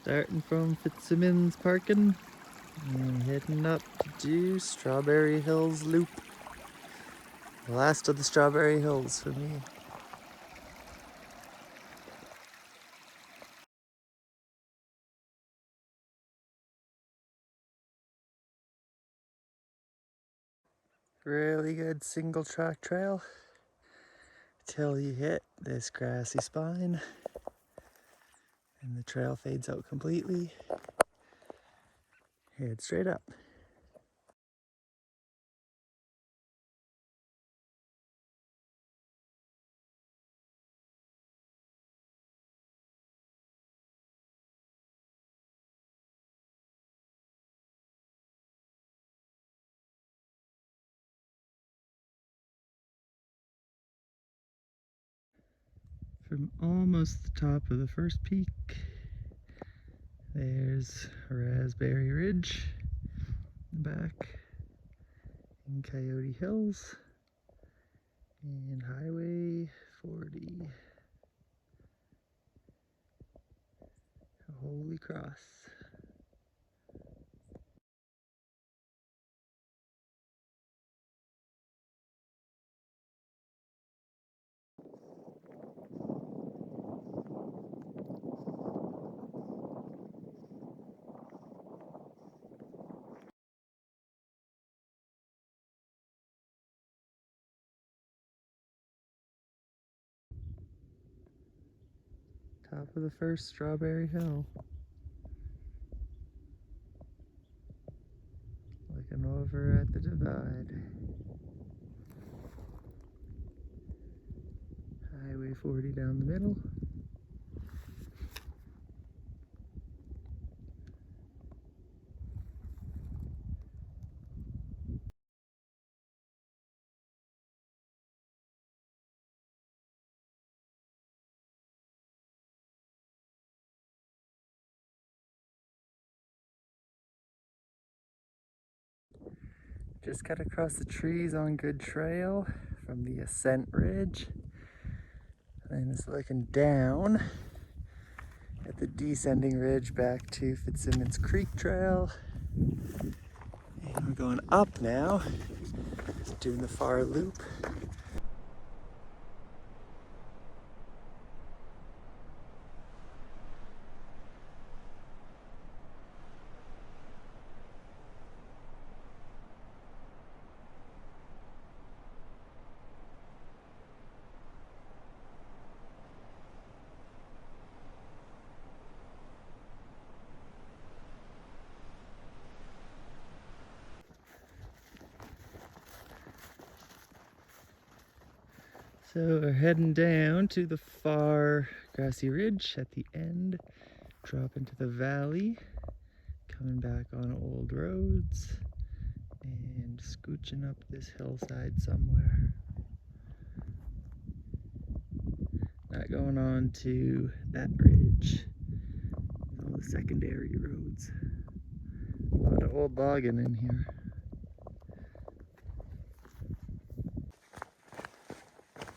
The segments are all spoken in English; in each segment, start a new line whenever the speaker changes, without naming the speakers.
Starting from Fitzsimmons parking and heading up to do Strawberry Hills Loop. The last of the Strawberry Hills for me. Really good single track trail till you hit this grassy spine and the trail fades out completely. Head straight up. From almost the top of the first peak, there's Raspberry Ridge in the back, and Coyote Hills, and Highway 40. Holy Cross. Top of the first Strawberry Hill. Looking over at the divide. Highway 40 down the middle. Just cut across the trees on good trail from the ascent ridge. And it's looking down at the descending ridge back to Fitzsimmons Creek Trail. And we're going up now, doing the far loop. So we're heading down to the far grassy ridge at the end, drop into the valley, coming back on old roads, and scooching up this hillside somewhere. Not going on to that ridge, all the secondary roads. A lot of old logging in here.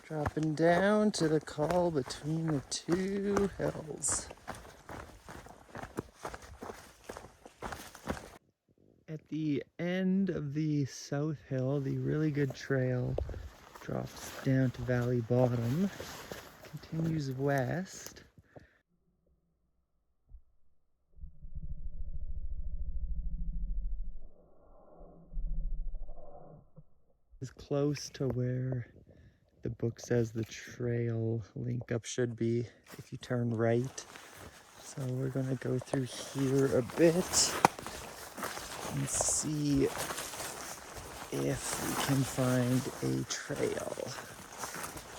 Dropping down to the call between the two hills. At the end of the south hill, the really good trail drops down to valley bottom, continues west. Is close to where the book says the trail link up should be if you turn right. So we're gonna go through here a bit and see if we can find a trail.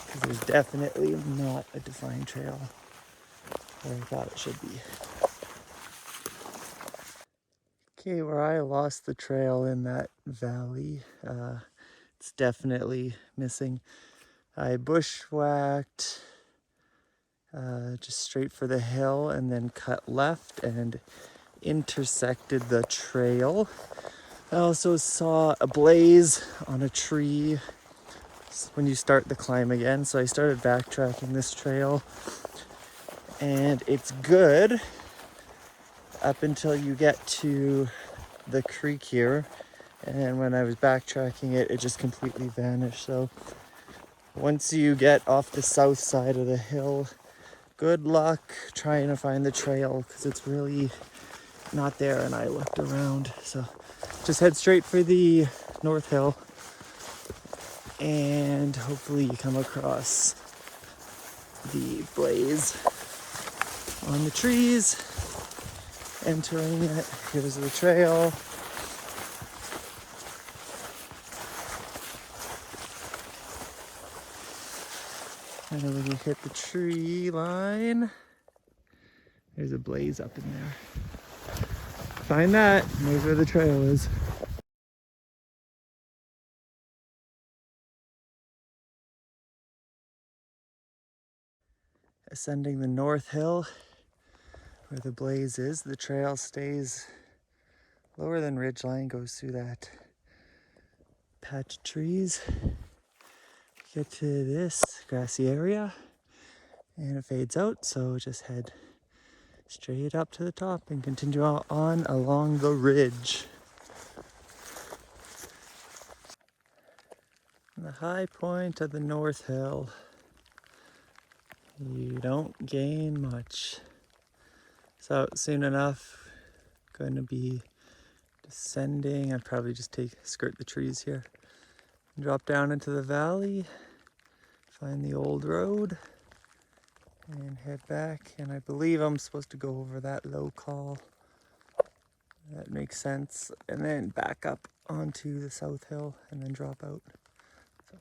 Because there's definitely not a defined trail where I thought it should be. Okay, where I lost the trail in that valley, it's definitely missing. I bushwhacked just straight for the hill and then cut left and intersected the trail. I also saw a blaze on a tree when you start the climb again, so I started backtracking this trail, and it's good up until you get to the creek here. And when I was backtracking it, it just completely vanished. So once you get off the south side of the hill, good luck trying to find the trail because it's really not there. And I looked around. So just head straight for the north hill and hopefully you come across the blaze on the trees, entering it. Here's the trail. And then when you hit the tree line, there's a blaze up in there. Find that, and there's where the trail is. Ascending the north hill where the blaze is, the trail stays lower than ridgeline, goes through that patch of trees. Get to this grassy area and it fades out, so just head straight up to the top and continue on along the ridge. The high point of the north hill, you don't gain much. So soon enough, going to be descending. I'd probably just skirt the trees here, drop down into the valley, find the old road, and head back. And I believe I'm supposed to go over that low call. That makes sense. And then back up onto the south hill and then drop out. So,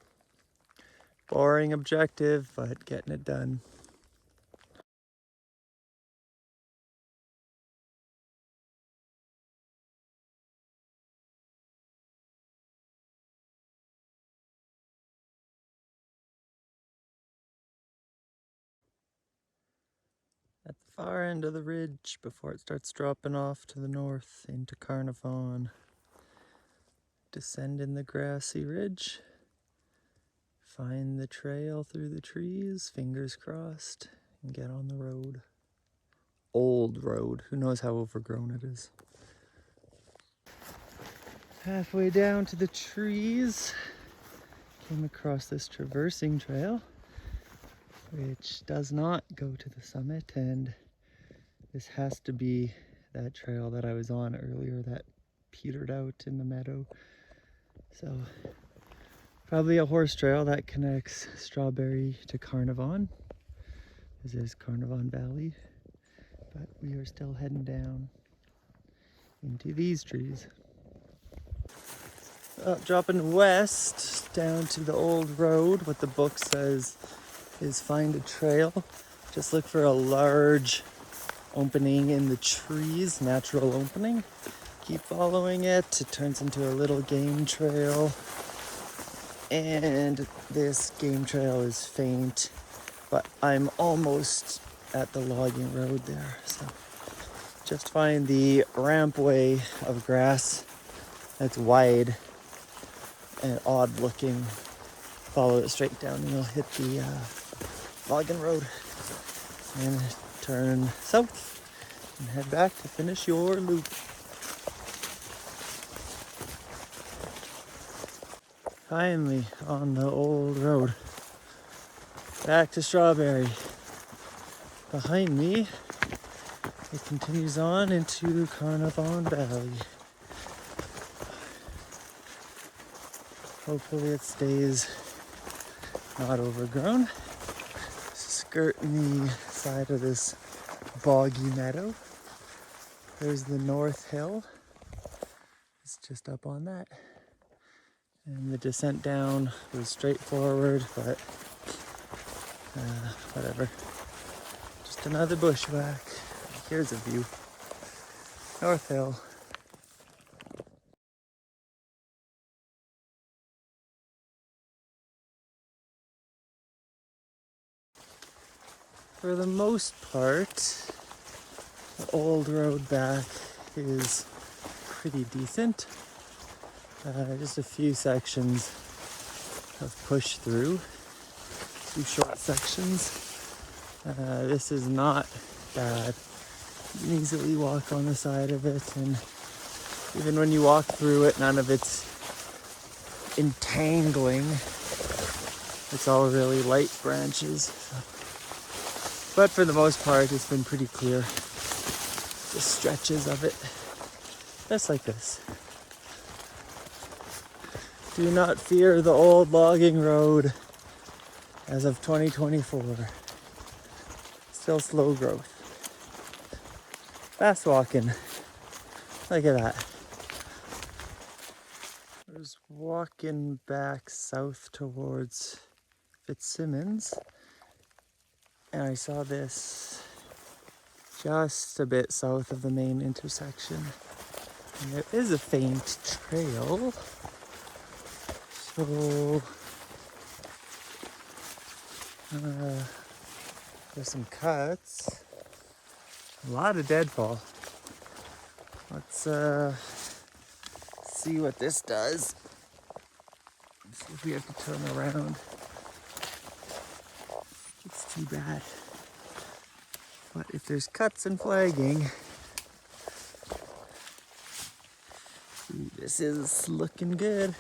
boring objective, but getting it done. At the far end of the ridge, before it starts dropping off to the north into Carnarvon, descend in the grassy ridge, find the trail through the trees, fingers crossed, and get on the road. Old road, who knows how overgrown it is. Halfway down to the trees, came across this traversing trail, which does not go to the summit, and this has to be that trail that I was on earlier that petered out in the meadow. So probably a horse trail that connects Strawberry to Carnarvon. This is Carnarvon Valley, but we are still heading down into these trees. Dropping west down to the old road, what the book says is find a trail. Just look for a large opening in the trees, natural opening. Keep following it, it turns into a little game trail. And this game trail is faint, but I'm almost at the logging road there. So just find the rampway of grass that's wide and odd looking. Follow it straight down and you'll hit the logging road. And turn south and head back to finish your loop. Finally on the old road. Back to Strawberry. Behind me, it continues on into Carnarvon Valley. Hopefully it stays not overgrown. Skirting the side of this boggy meadow. There's the North Hill. It's just up on that. And the descent down was straightforward, but whatever. Just another bushwhack. Here's a view. North Hill. For the most part, the old road back is pretty decent. Just a few sections of push through, 2 short sections. This is not bad. You can easily walk on the side of it, and even when you walk through it, none of it's entangling. It's all really light branches. But for the most part, it's been pretty clear. The stretches of it, just like this. Do not fear the old logging road as of 2024. Still slow growth. Fast walking. Look at that. I was walking back south towards Fitzsimmons, and I saw this just a bit south of the main intersection. And there is a faint trail. So there's some cuts. A lot of deadfall. Let's see what this does. Let's see if we have to turn around. It's too bad. But if there's cuts and flagging, ooh, this is looking good.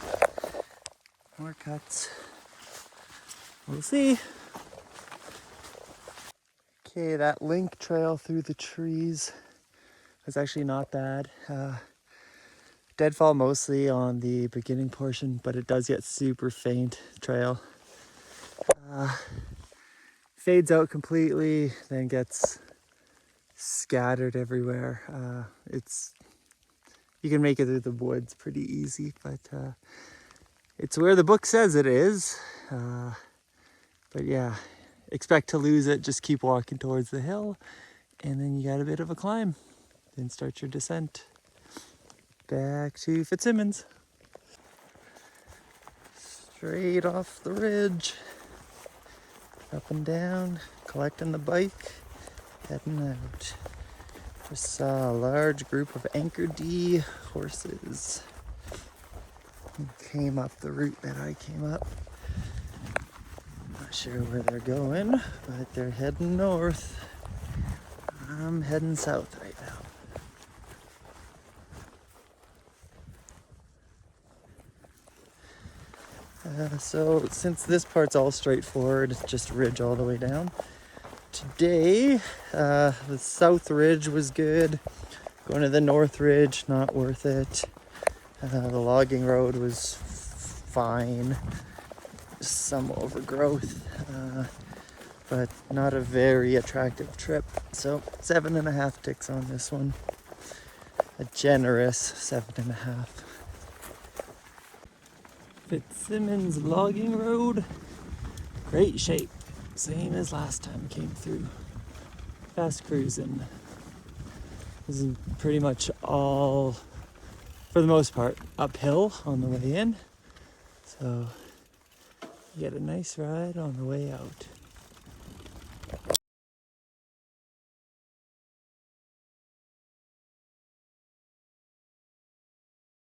More cuts. We'll see. Okay, that link trail through the trees was actually not bad. Deadfall mostly on the beginning portion, but it does get super faint trail. Fades out completely, then gets scattered everywhere. You can make it through the woods pretty easy, but it's where the book says it is. But yeah, expect to lose it. Just keep walking towards the hill, and then you got a bit of a climb. Then start your descent back to Fitzsimmons. Straight off the ridge, up and down, collecting the bike, heading out. Just saw a large group of Anchor D horses. Came up the route that I came up. Not sure where they're going, but they're heading north. I'm heading south right now. So since this part's all straightforward, it's just ridge all the way down. Today, the south ridge was good. Going to the north ridge, not worth it. The logging road was fine. Some overgrowth, but not a very attractive trip. So 7.5 ticks on this one. A generous 7.5. Fitzsimmons logging road, great shape, same as last time I came through. Fast cruising. This is pretty much all, for the most part, uphill on the way in, so you get a nice ride on the way out.